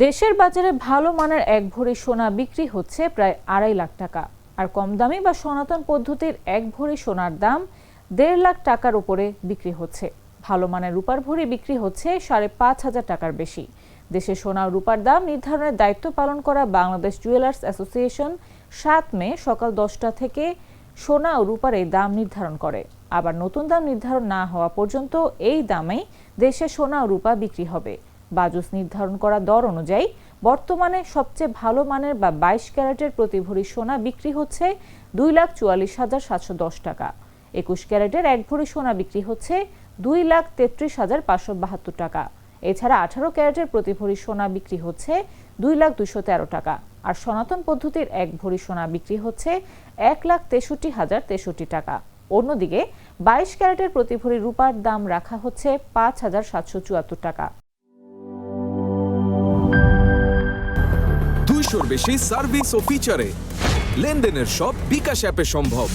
দেশের বাজারে ভালো মানের এক ভরি সোনা বিক্রি হচ্ছে প্রায় ২.৫ লাখ টাকা, আর কম দামি বা সনাতন পদ্ধতির এক ভরি সোনার দাম ১.৫ লাখ টাকার উপরে বিক্রি হচ্ছে। ভালো মানের রূপার ভরি বিক্রি হচ্ছে ৫,৫০০ টাকার বেশি। দেশে সোনা ও রূপার দাম নির্ধারণের দায়িত্ব পালন করা বাংলাদেশ জুয়েলার্স অ্যাসোসিয়েশন ৭ মে সকাল ১০টা থেকে সোনা ও রূপার এই দাম নির্ধারণ করে। আবার নতুন দাম নির্ধারণ না হওয়া পর্যন্ত এই দামেই দেশে সোনা ও রূপা বিক্রি হবে। বাজুস নির্ধারণ করা দর অনুযায়ী বর্তমানে সবচেয়ে ভালো মানের বা ২২ ক্যারেটের প্রতি ভরি সোনা বিক্রি হচ্ছে ২,৪৪,৭১০ টাকা। ২১ ক্যারেটের এক ভরি সোনা বিক্রি হচ্ছে ২,৩৩,৫৭২ টাকা। এছাড়া ১৮ ক্যারেটের প্রতি ভরি সোনা বিক্রি হচ্ছে ২,২১৩ টাকা। আর সনাতন পদ্ধতির এক ভরি সোনা বিক্রি হচ্ছে ১,৬৩,০৬৩ টাকা। অন্যদিকে ২২ ক্যারেটের প্রতি ভরি রূপার দাম রাখা হচ্ছে ৫,৭৭৪ টাকা। 200-র বেশি সার্ভিস ও ফিচারে লেনদেনের সব বিকাশ অ্যাপে সম্ভব।